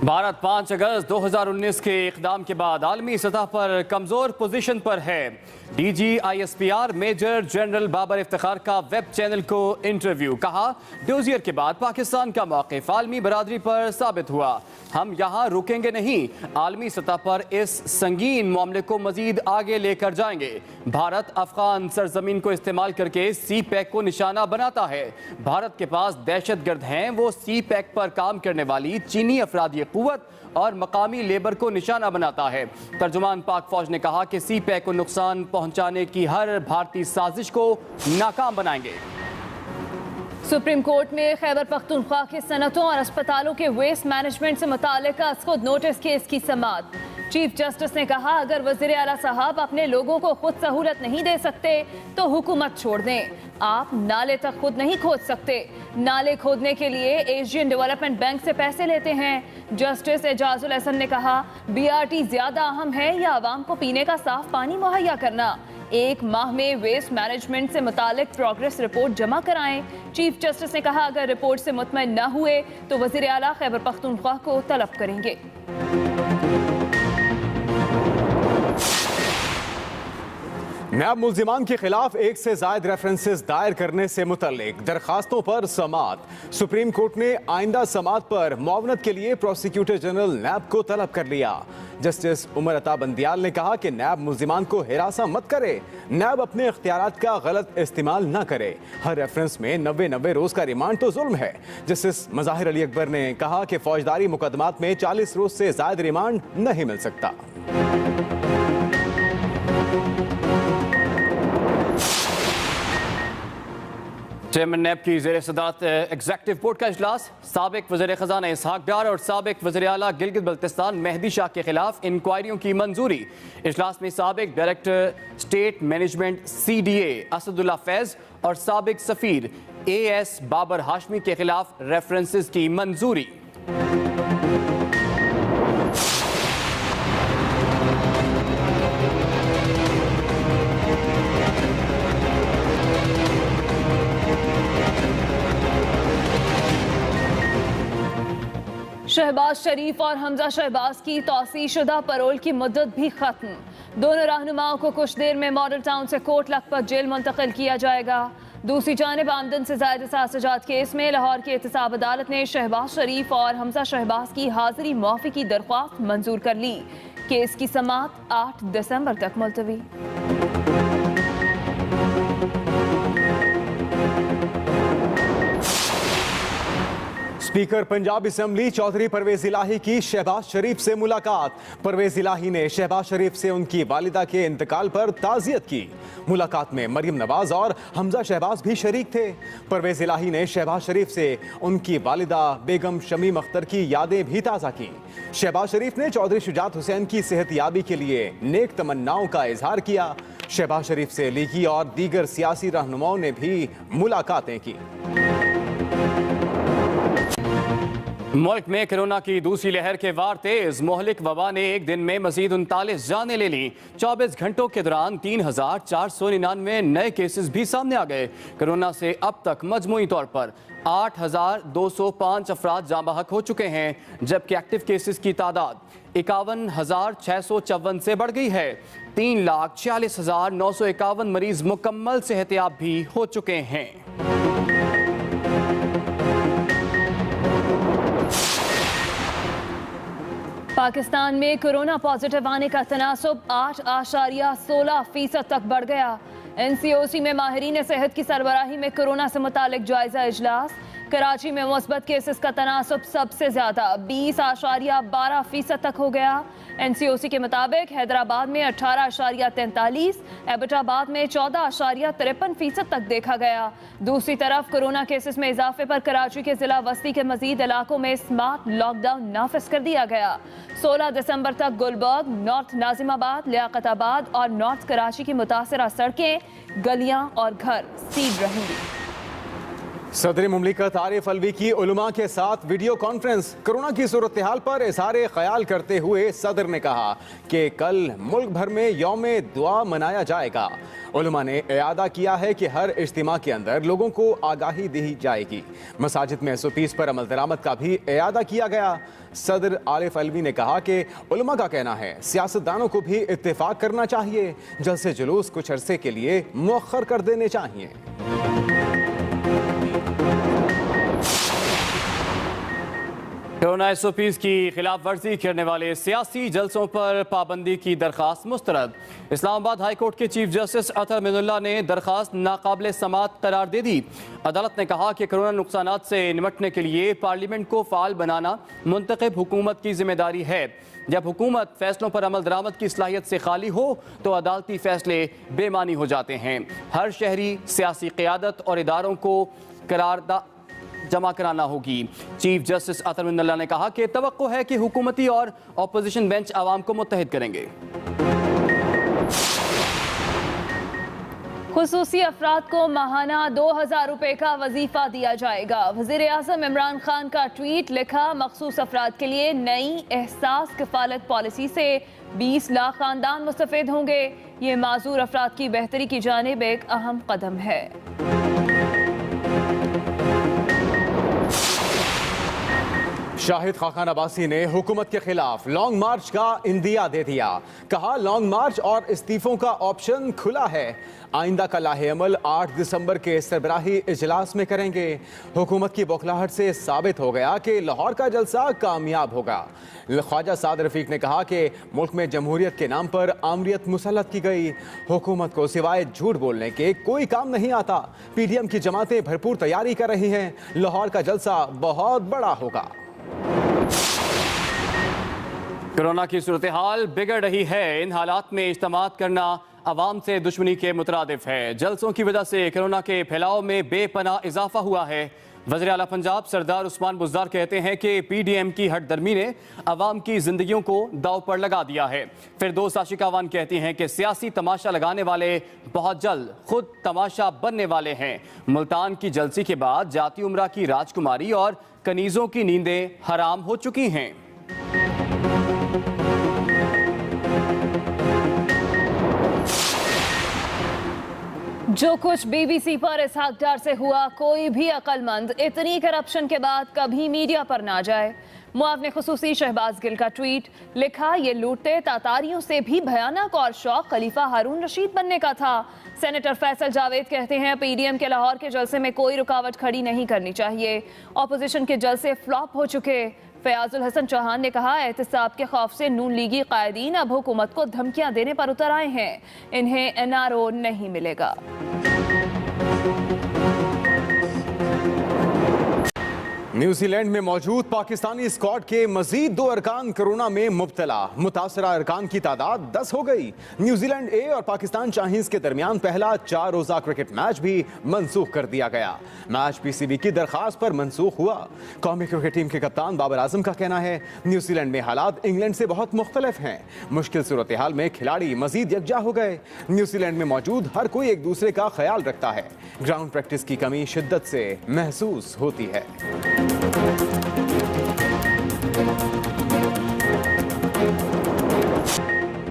भारत 5 अगस्त 2019 के इक़दाम के बाद आलमी सतह पर कमजोर पोजीशन पर है। DGISPR major general Babar Iftikhar का वेब चैनल को इंटरव्यू। कहा, डोजियर के बाद पाकिस्तान का मौक़िफ़ आलमी बरादरी पर साबित हुआ। हम यहाँ रुकेंगे नहीं, आलमी सतह पर इस संगीन मामले को मजीद आगे लेकर जाएंगे। भारत अफगान सरजमीन को इस्तेमाल करके CPEC को निशाना बनाता है। भारत के पास दहशतगर्द हैं, वो CPEC पर काम करने वाली चीनी अफरादी कुव्वत और मकामी लेबर को निशाना बनाता है। तर्जुमान पाक फौज ने कहा कि CPEC को नुकसान पहुंचाने की हर भारतीय साजिश को नाकाम बनाएंगे। सुप्रीम कोर्ट में खैबर पख्तूनख्वा के सनतों और अस्पतालों के वेस्ट मैनेजमेंट से मुताल्लिक खुद नोटिस केस की समाअत। चीफ जस्टिस ने कहा, अगर वज़ीर आला साहब अपने लोगों को खुद सहूलत नहीं दे सकते तो हुकूमत छोड़ दें। आप नाले तक खुद नहीं खोद सकते। नाले खोदने के लिए एशियन डेवलपमेंट बैंक से पैसे लेते हैं। जस्टिस एजाजुल हसन ने कहा, BRT ज्यादा अहम है या आवाम को पीने का साफ पानी मुहैया करना। 1 माह में वेस्ट मैनेजमेंट से मुतालिक प्रोग्रेस रिपोर्ट जमा कराएं। चीफ जस्टिस ने कहा, अगर रिपोर्ट से मुतमईन न हुए तो वज़ीर आला खैबर पख्तूनख्वा को तलब करेंगे। नैब मुल्जिमान के खिलाफ 1 से ज़ायद रेफरेंसेस दायर करने से मुतल्लिक दरखास्तों पर समाअत। सुप्रीम कोर्ट ने आइंदा समाअत पर मुआवनत के लिए प्रोसिक्यूटर जनरल नैब को तलब कर लिया। जस्टिस उमर अता बंदियाल ने कहा कि नैब मुल्जिमान को हिरासा मत करे, नैब अपने इख्तियारात का गलत इस्तेमाल न करे। हर रेफरेंस में 90 रोज का रिमांड तो जुल्म है। जस्टिस मज़ाहिर अली अकबर ने कहा कि फौजदारी मुकदमात में 40 रोज से ज़ायद रिमांड नहीं मिल सकता। चेयरमैन नैब की ज़ेर सदारत एग्जेक्टिव बोर्ड का इजलास। साबिक वज़ीर ख़जाना इसहाक डार और साबिक वज़ीर आला गिलगित बल्तिस्तान मेहदी शाह के खिलाफ इंक्वायरियों की मंजूरी। इजलास में साबिक director state management CDA Asadullah Faiz और साबिक सफ़ीर AS बाबर हाशमी के खिलाफ रेफरेंसेस की मंजूरी। शहबाज शरीफ और हमजा शहबाज की तौसीशुदा परोल की मुद्दत भी खत्म। दोनों रहनुमाओं को कुछ देर में मॉडल टाउन से कोट लखपत जेल मुंतकिल किया जाएगा। दूसरी जानिब आमदन से ज़ायद साज़ात केस में लाहौर की एहतसाब अदालत ने शहबाज शरीफ और हमजा शहबाज की हाजिरी मुआफ़ी की दरख्वास्त मंजूर कर ली। केस की समाअत 8 दिसंबर तक मुलतवी। स्पीकर पंजाब असेंबली चौधरी परवेज इलाही की शहबाज शरीफ से मुलाकात। परवेज इलाही ने शहबाज शरीफ से उनकी वालिदा के इंतकाल पर ताज़ियत की। मुलाकात में मरियम नवाज और हमजा शहबाज भी शरीक थे। परवेज इलाही ने शहबाज शरीफ से उनकी वालिदा बेगम शमीम अख्तर की यादें भी ताज़ा की। शहबाज शरीफ ने चौधरी शुजात हुसैन की सेहतयाबी के लिए नेक तमन्नाओं का इजहार किया। शहबाज शरीफ से लीगी और दीगर सियासी रहनुमाओं ने भी मुलाकातें की। मुल्क में कोरोना की दूसरी लहर के वार तेज। मोहलिक वबा ने एक दिन में मजीद 39 जानें ले ली। 24 घंटों के दौरान 3499 नए केसेस भी सामने आ गए। कोरोना से अब तक मजमूई तौर पर 8205 अफराद जाँ बहक हो चुके हैं, जबकि एक्टिव केसेस की तादाद 51,654 से बढ़ गई है। 3,46,951 मरीज मुकम्मल सेहतयाब भी हो चुके हैं। पाकिस्तान में कोरोना पॉजिटिव आने का तनासुब 8.16% तक बढ़ गया। NCOC में माहिरीन सेहत की सरबराही में कोरोना से मुतालिक जायजा इजलास। कराची में मुस्बत केसेस का तनासुब सबसे ज्यादा 20.12% तक हो गया। NCOC के मुताबिक हैदराबाद में 18.43, एबटाबाद में 14.53% तक देखा गया। दूसरी तरफ कोरोना केसेस में इजाफे पर कराची के जिला वस्ती के मजीद इलाकों में स्मार्ट लॉकडाउन नाफिज कर दिया गया। 16 दिसंबर तक गुलबर्ग, नॉर्थ नाजिमाबाद, लियाकताबाद और नॉर्थ कराची की मुतासरा सड़कें, गलियां और घर सील रहेंगी। सदर मुमलिकत आरिफ अलवी की उलमा के साथ वीडियो कॉन्फ्रेंस। कोरोना की सूरत हाल पर इज़हार ख्याल करते हुए सदर ने कहा कि कल मुल्क भर में यौम दुआ मनाया जाएगा। उलमा ने इयादा किया है कि हर इज्तिमा के अंदर लोगों को आगाही दी जाएगी। मसाजिद में SOPs पर अमल दरामद का भी इयादा किया गया। सदर आरिफ अलवी ने कहा कि उलमा का कहना है सियासतदानों को भी इत्तेफाक करना चाहिए, जलसे जुलूस कुछ अरसे के लिए मुअख्खर कर देने चाहिए। कोरोना SOPs की खिलाफ वर्जी करने वाले सियासी जलसों पर पाबंदी की दरखास्त मुस्तरद। इस्लामाबाद हाई कोर्ट के चीफ जस्टिस अतर मिनुल्लाह ने दरखास्त नाकाबिल समात करार दे दी। अदालत ने कहा कि कोरोना नुकसानात से निपटने के लिए पार्लियामेंट को फाल बनाना मुंतखब हुकूमत की जिम्मेदारी है। जब हुकूमत फैसलों पर अमल दरामद की सलाहियत से खाली हो तो अदालती फैसले बेमानी हो जाते हैं। हर शहरी, सियासी क़यादत और इदारों को करारदा जमा कराना होगी। चीफ जस्टिस अतर मिनुल्लाह ने कहा कि तवक्को है कि हुकूमती और अपोजिशन बेंच आवाम को मुत्तहिद करेंगे। खुसूसी अफराद को माहाना 2000 रुपए का वजीफा दिया जाएगा। वज़ीर आज़म इमरान खान का ट्वीट लिखा, मखसूस अफराद के लिए नई एहसास किफालत पॉलिसी से 20 लाख खानदान मुस्तफिद होंगे। ये माजूर अफराद की बेहतरी की जानिब एक अहम कदम है। शाहिद खाखान अब्बासी ने हुकूमत के खिलाफ लॉन्ग मार्च का इंदिया दे दिया। कहा लॉन्ग मार्च और इस्तीफों का ऑप्शन खुला है। आइंदा का लाहे अमल 8 दिसंबर के सरबराही इजलास में करेंगे। हुकूमत की बौखलाहट से साबित हो गया कि लाहौर का जलसा कामयाब होगा। ख्वाजा साद रफीक ने कहा कि मुल्क में जमहूरियत के नाम पर आमरीत मुसल्लत की गई। हुकूमत को सिवाय झूठ बोलने के कोई काम नहीं आता। PDM की जमातें भरपूर तैयारी कर रही हैं। लाहौर का जलसा बहुत बड़ा होगा। कोरोना की सूरत हाल बिगड़ रही है। इन हालात में इज्तिमात करना अवाम से दुश्मनी के मुतरादिफ है। जलसों की वजह से कोरोना के फैलाव में बेपनाह इजाफा हुआ है। वज़ीर आला पंजाब सरदार उस्मान बुज़दार कहते हैं कि PDM की हटदर्मी ने अवाम की जिंदगियों को दाव पर लगा दिया है। फिरदौस आशिक अवान कहती हैं कि सियासी तमाशा लगाने वाले बहुत जल्द खुद तमाशा बनने वाले हैं। मुल्तान की जलसी के बाद जाती उमरा की राजकुमारी और कनीज़ों की नींदें हराम हो चुकी हैं। जो कुछ BBC पर इसहाक डार से हुआ, कोई भी अक्लमंद इतनी करप्शन के बाद कभी मीडिया पर ना जाए। मुआवने खुसूसी शहबाज गिल का ट्वीट लिखा, ये लूटते तातारियों से भी भयानक और शौक खलीफा हारून रशीद बनने का था। सेनेटर फैसल जावेद कहते हैं PDM के लाहौर के जलसे में कोई रुकावट खड़ी नहीं करनी चाहिए। ऑपोजिशन के जलसे फ्लॉप हो चुके। फयाजुल हसन चौहान ने कहा, एहतिसाब के खौफ से नून लीगी कायदीन अब हुकूमत को धमकियां देने पर उतर आए हैं। इन्हें NRO नहीं मिलेगा। न्यूजीलैंड में मौजूद पाकिस्तानी स्क्वाड के मजीद 2 अरकान कोरोना में मुब्तला। मुतासरा अरकान की तादाद 10 हो गई। न्यूजीलैंड ए और पाकिस्तान चाहीज के दरमियान पहला 4 रोजा क्रिकेट मैच भी मनसूख कर दिया गया। मैच PCB की दरखास्त पर मनसूख हुआ। कौमी क्रिकेट टीम के कप्तान बाबर आजम का कहना है न्यूजीलैंड में हालात इंग्लैंड से बहुत मुख्तलिफ हैं। मुश्किल सूरत हाल में खिलाड़ी मजीद यकजा हो गए। न्यूजीलैंड में मौजूद हर कोई एक दूसरे का ख्याल रखता है। ग्राउंड प्रैक्टिस की कमी शिद्दत से महसूस होती है।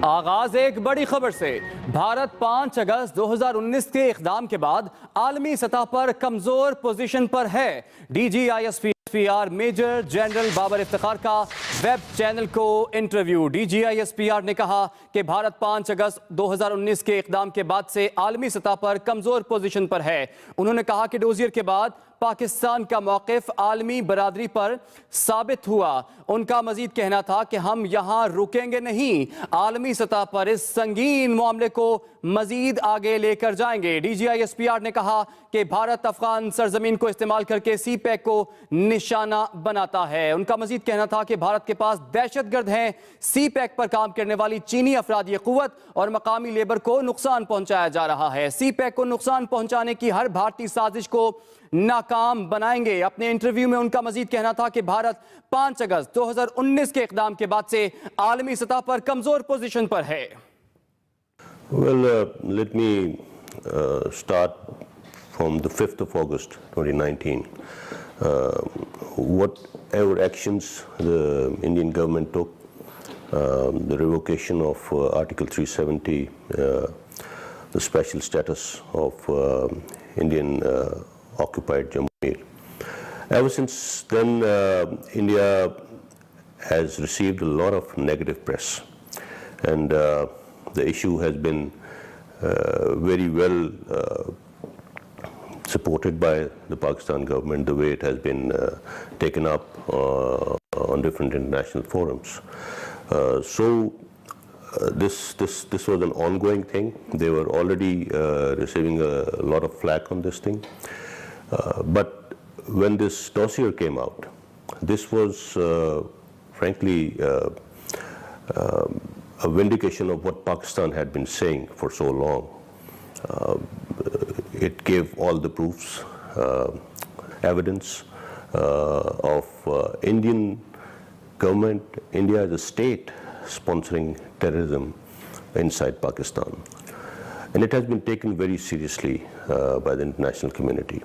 आगाज एक बड़ी खबर से। भारत 5 अगस्त 2019 के इक़दाम के बाद आलमी सतह पर कमजोर पोजीशन पर है। DG ISPR major general Babar Iftikhar का वेब चैनल को इंटरव्यू। DG ISPR ने कहा कि भारत 5 अगस्त 2019 के इक़दाम के बाद से आलमी सतह पर कमजोर पोजीशन पर है। उन्होंने कहा कि डोजियर के बाद पाकिस्तान का मौक़िफ़ आलमी बरादरी पर साबित हुआ। उनका मजीद कहना था कि हम यहाँ रुकेंगे नहीं, आलमी सतह पर इस संगीन मामले को मजीद आगे लेकर जाएंगे। DG ISPR ने कहा कि भारत अफगान सरजमीन को इस्तेमाल करके CPEC को निशाना बनाता है। उनका मजीद कहना था कि भारत के पास दहशतगर्द हैं। CPEC पर काम करने वाली चीनी अफरादी क़ुव्वत और मकामी लेबर को नुकसान पहुंचाया जा रहा है। CPEC को नुकसान पहुंचाने की हर भारतीय साजिश को नाकाम बनाएंगे। अपने इंटरव्यू में उनका मजीद कहना था कि भारत 5 अगस्त 2019 के इक़दाम के बाद से आलमी सतह पर कमजोर पोजीशन पर है। Well, let me start from the 5th of August 2019. Whatever actions the Indian government took, the revocation of Article 370, the special status of Indian occupied Jammu and Kashmir. Ever since then, India has received a lot of negative press, and the issue has been very well supported by the Pakistan government, the way it has been taken up on different international forums. This was an ongoing thing. They were already receiving a lot of flack on this thing. But when this dossier came out, this was frankly a vindication of what Pakistan had been saying for so long. It gave all the proofs, evidence of Indian government, India as a state sponsoring terrorism inside Pakistan. And it has been taken very seriously by the international community.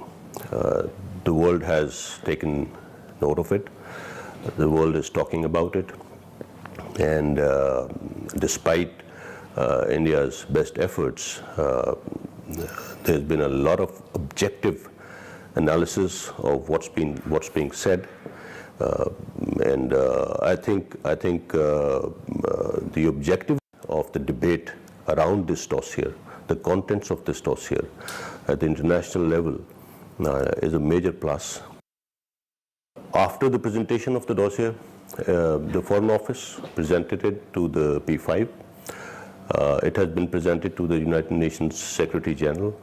The world has taken note of it. The world is talking about it. And despite India's best efforts, there's been a lot of objective analysis of what's being said. And I think the objective of the debate around this dossier, the contents of this dossier at the international level is a major plus. After the presentation of the dossier, the Foreign Office presented it to the P5. It has been presented to the United Nations Secretary General.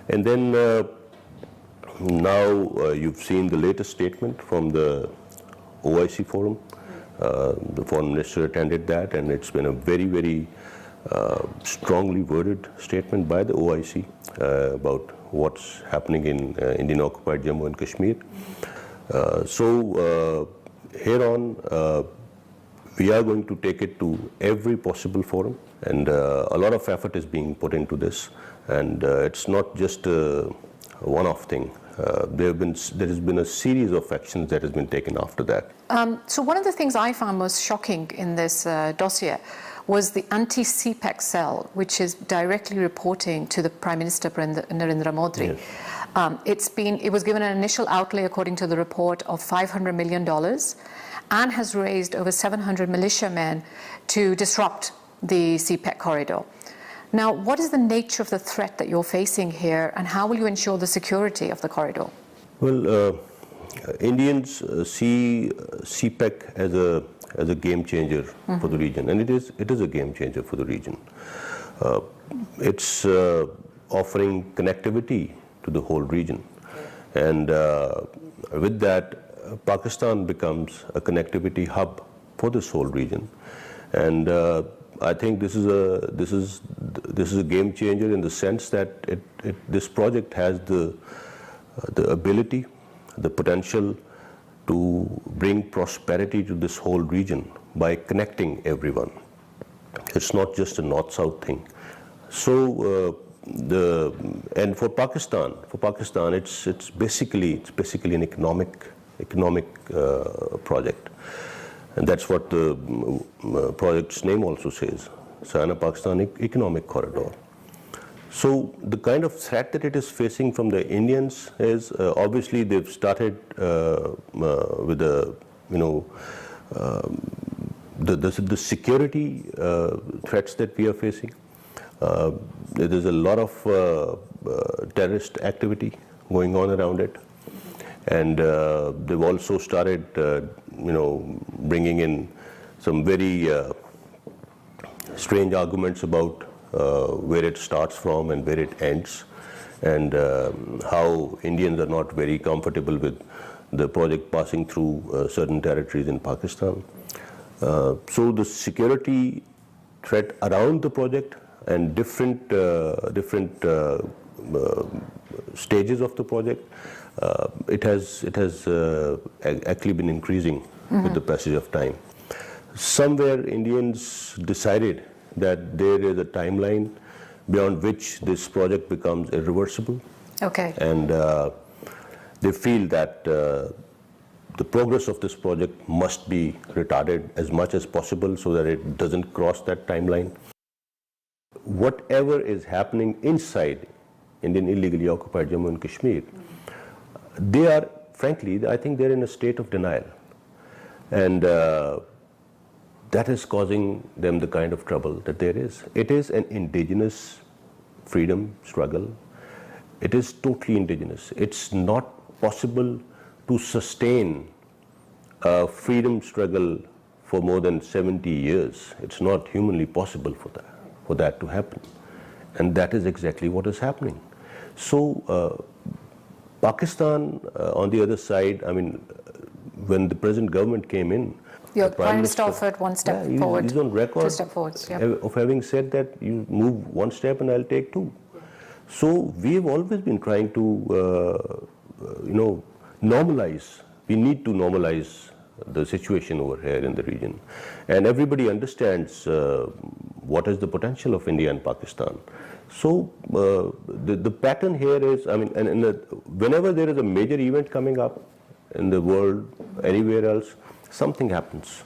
And then now you've seen the latest statement from the OIC forum. The Foreign Minister attended that, and it's been a very, very strongly worded statement by the OIC about what's happening in Indian occupied Jammu and Kashmir. Here on, we are going to take it to every possible forum, and a lot of effort is being put into this, and it's not just a one-off thing. There has been a series of actions that has been taken after that. So one of the things I found most shocking in this dossier was the anti-CPEC cell, which is directly reporting to the Prime Minister Narendra Modi. Yes. It was given an initial outlay, according to the report, of $500 million, and has raised over 700 militiamen to disrupt the CPEC corridor. Now, what is the nature of the threat that you're facing here, and how will you ensure the security of the corridor? Well, Indians see CPEC as a game changer for the region, and it is a game changer for the region. It's offering connectivity to the whole region, and with that, Pakistan becomes a connectivity hub for this whole region, and I think this is a game changer in the sense that this project has the ability, the potential to bring prosperity to this whole region by connecting everyone. It's not just a north-south thing. So and for Pakistan, it's basically an economic project, and that's what the project's name also says: China-Pakistan Economic Corridor. So the kind of threat that it is facing from the Indians is obviously they've started with the security threats that we are facing. There is a lot of terrorist activity going on around it, and they've also started bringing in some very strange arguments about where it starts from and where it ends, and how Indians are not very comfortable with the project passing through certain territories in Pakistan. So the security threat around the project and different stages of the project, it has actually been increasing with the passage of time. Somewhere Indians decided that there is a timeline beyond which this project becomes irreversible, Okay. And they feel that the progress of this project must be retarded as much as possible so that it doesn't cross that timeline. Whatever is happening inside Indian illegally occupied Jammu and Kashmir, they are, frankly, I think they're in a state of denial. And that is causing them the kind of trouble that there is. It is an indigenous freedom struggle. It is totally indigenous. It's not possible to sustain a freedom struggle for more than 70 years. It's not humanly possible for that to happen. And that is exactly what is happening. So Pakistan, on the other side, I mean, when the present government came in, Your Prime Minister offered one step forward. He's on record 2 steps forward. Yep. of having said that you move one step and I'll take two. So we have always been trying to, normalize. We need to normalize the situation over here in the region. And everybody understands what is the potential of India and Pakistan. So the pattern here is, I mean, whenever there is a major event coming up in the world, anywhere else, something happens.